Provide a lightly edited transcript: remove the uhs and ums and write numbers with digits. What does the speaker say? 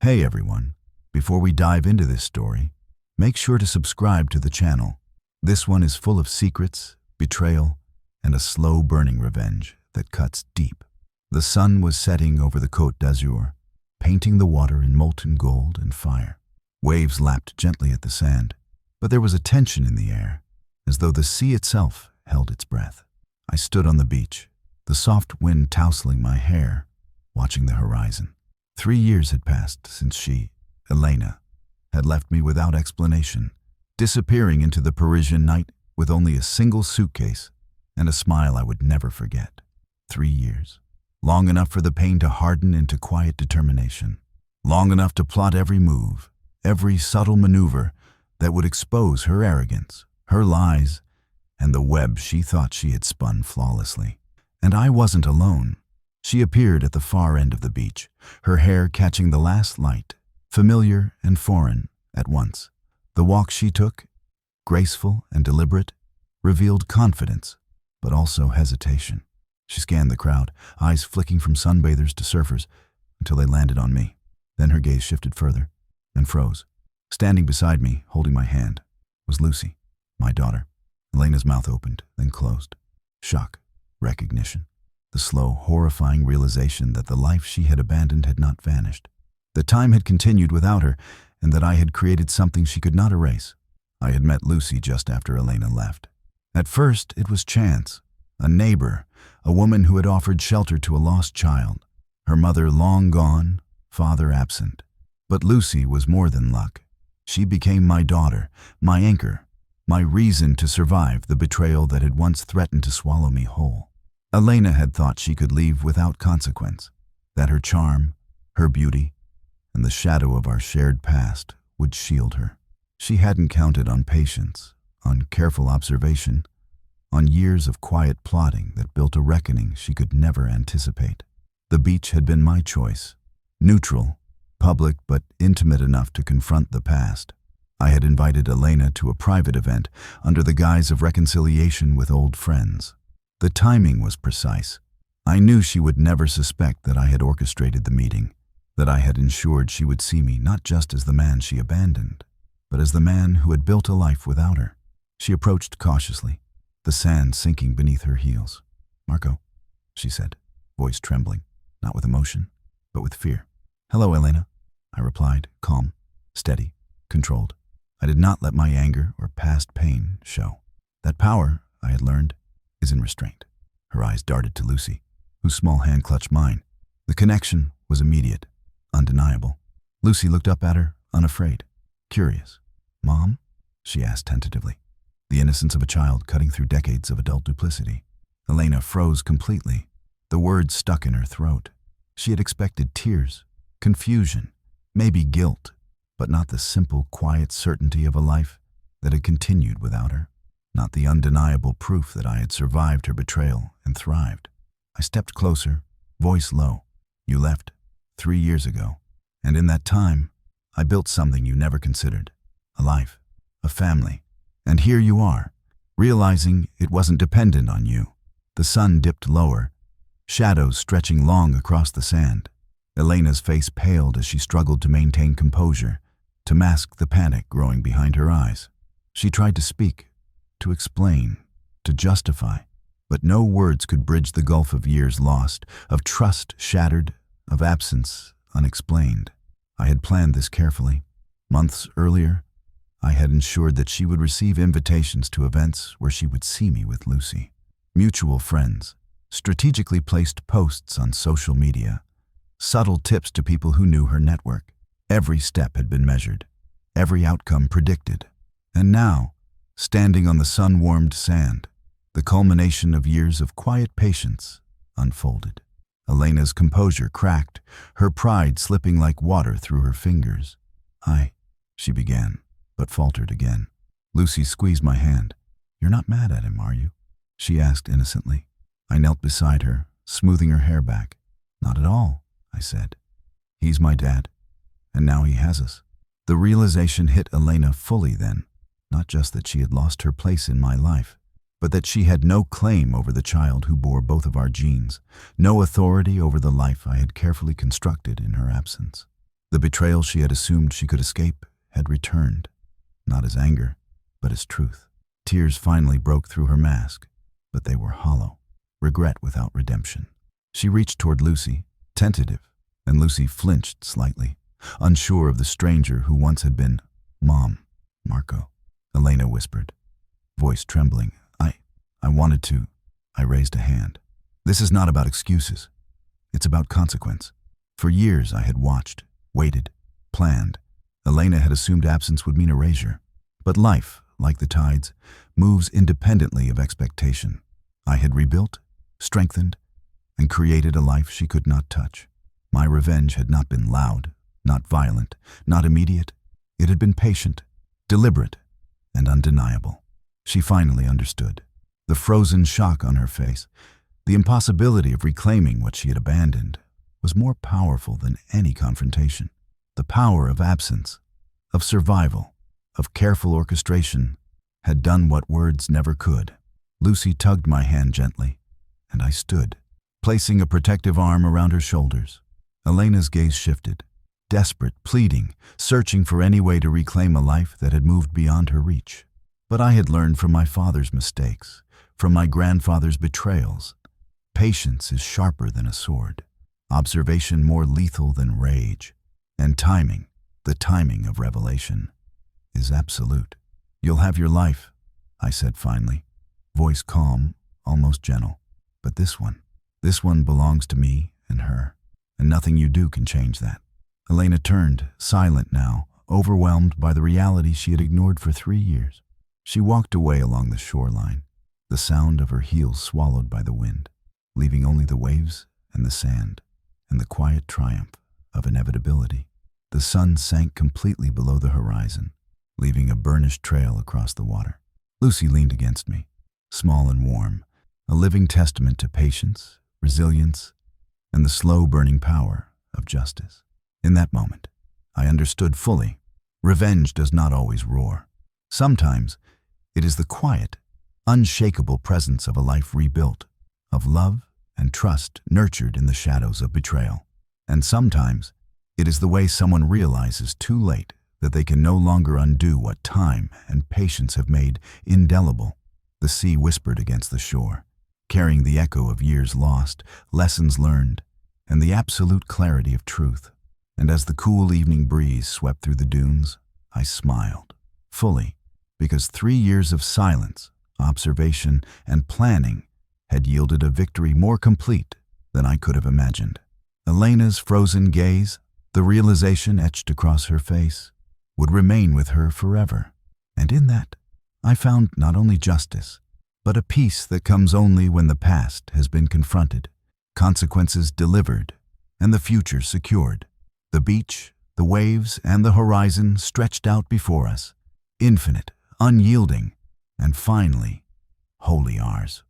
Hey everyone, before we dive into this story, make sure to subscribe to the channel. This one is full of secrets, betrayal, and a slow-burning revenge that cuts deep. The sun was setting over the Côte d'Azur, painting the water in molten gold and fire. Waves lapped gently at the sand, but there was a tension in the air, as though the sea itself held its breath. I stood on the beach, the soft wind tousling my hair, watching the horizon. 3 years had passed since she, Elena, had left me without explanation, disappearing into the Parisian night with only a single suitcase and a smile I would never forget. 3 years. Long enough for the pain to harden into quiet determination. Long enough to plot every move, every subtle maneuver that would expose her arrogance, her lies, and the web she thought she had spun flawlessly. And I wasn't alone. She appeared at the far end of the beach, her hair catching the last light, familiar and foreign at once. The walk she took, graceful and deliberate, revealed confidence, but also hesitation. She scanned the crowd, eyes flicking from sunbathers to surfers, until they landed on me. Then her gaze shifted further, and froze. Standing beside me, holding my hand, was Lucy, my daughter. Elena's mouth opened, then closed. Shock, recognition. The slow, horrifying realization that the life she had abandoned had not vanished. That time had continued without her, and that I had created something she could not erase. I had met Lucy just after Elena left. At first, it was chance. A neighbor, a woman who had offered shelter to a lost child. Her mother long gone, father absent. But Lucy was more than luck. She became my daughter, my anchor, my reason to survive the betrayal that had once threatened to swallow me whole. Elena had thought she could leave without consequence, that her charm, her beauty, and the shadow of our shared past would shield her. She hadn't counted on patience, on careful observation, on years of quiet plotting that built a reckoning she could never anticipate. The beach had been my choice, neutral, public but intimate enough to confront the past. I had invited Elena to a private event under the guise of reconciliation with old friends. The timing was precise. I knew she would never suspect that I had orchestrated the meeting, that I had ensured she would see me not just as the man she abandoned, but as the man who had built a life without her. She approached cautiously, the sand sinking beneath her heels. "Marco," she said, voice trembling, not with emotion, but with fear. "Hello, Elena," I replied, calm, steady, controlled. I did not let my anger or past pain show. That power, I had learned, is in restraint. Her eyes darted to Lucy, whose small hand clutched mine. The connection was immediate, undeniable. Lucy looked up at her, unafraid, curious. "Mom?" she asked tentatively, the innocence of a child cutting through decades of adult duplicity. Elena froze completely. The words stuck in her throat. She had expected tears, confusion, maybe guilt, but not the simple, quiet certainty of a life that had continued without her. Not the undeniable proof that I had survived her betrayal and thrived. I stepped closer, voice low. "You left 3 years ago, and in that time, I built something you never considered. A life, a family. And here you are, realizing it wasn't dependent on you." The sun dipped lower, shadows stretching long across the sand. Elena's face paled as she struggled to maintain composure, to mask the panic growing behind her eyes. She tried to speak, to explain, to justify, but no words could bridge the gulf of years lost, of trust shattered, of absence unexplained. I had planned this carefully. Months earlier, I had ensured that she would receive invitations to events where she would see me with Lucy. Mutual friends, strategically placed posts on social media, subtle tips to people who knew her network. Every step had been measured, every outcome predicted. And now, standing on the sun-warmed sand, the culmination of years of quiet patience unfolded. Elena's composure cracked, her pride slipping like water through her fingers. She began, but faltered again. Lucy squeezed my hand. "You're not mad at him, are you?" she asked innocently. I knelt beside her, smoothing her hair back. "Not at all," I said. "He's my dad, and now he has us." The realization hit Elena fully then. Not just that she had lost her place in my life, but that she had no claim over the child who bore both of our genes, no authority over the life I had carefully constructed in her absence. The betrayal she had assumed she could escape had returned, not as anger, but as truth. Tears finally broke through her mask, but they were hollow, regret without redemption. She reached toward Lucy, tentative, and Lucy flinched slightly, unsure of the stranger who once had been Mom, Marco. Elena whispered, voice trembling. I wanted to. I raised a hand. This is not about excuses. It's about consequence. For years I had watched, waited, planned. Elena had assumed absence would mean erasure. But life, like the tides, moves independently of expectation. I had rebuilt, strengthened, and created a life she could not touch. My revenge had not been loud, not violent, not immediate. It had been patient, deliberate, and undeniable. She finally understood. The frozen shock on her face, the impossibility of reclaiming what she had abandoned, was more powerful than any confrontation. The power of absence, of survival, of careful orchestration, had done what words never could. Lucy tugged my hand gently, and I stood, placing a protective arm around her shoulders. Elena's gaze shifted, desperate, pleading, searching for any way to reclaim a life that had moved beyond her reach. But I had learned from my father's mistakes, from my grandfather's betrayals. Patience is sharper than a sword, observation more lethal than rage, and timing, the timing of revelation, is absolute. You'll have your life, I said finally, voice calm, almost gentle. But this one belongs to me and her, and nothing you do can change that. Elena turned, silent now, overwhelmed by the reality she had ignored for 3 years. She walked away along the shoreline, the sound of her heels swallowed by the wind, leaving only the waves and the sand and the quiet triumph of inevitability. The sun sank completely below the horizon, leaving a burnished trail across the water. Lucy leaned against me, small and warm, a living testament to patience, resilience, and the slow-burning power of justice. In that moment, I understood fully. Revenge does not always roar. Sometimes, it is the quiet, unshakable presence of a life rebuilt, of love and trust nurtured in the shadows of betrayal. And sometimes, it is the way someone realizes too late that they can no longer undo what time and patience have made indelible. The sea whispered against the shore, carrying the echo of years lost, lessons learned, and the absolute clarity of truth. And as the cool evening breeze swept through the dunes, I smiled, fully, because 3 years of silence, observation, and planning had yielded a victory more complete than I could have imagined. Elena's frozen gaze, the realization etched across her face, would remain with her forever. And in that, I found not only justice, but a peace that comes only when the past has been confronted, consequences delivered, and the future secured. The beach, the waves, and the horizon stretched out before us, infinite, unyielding, and finally, wholly ours.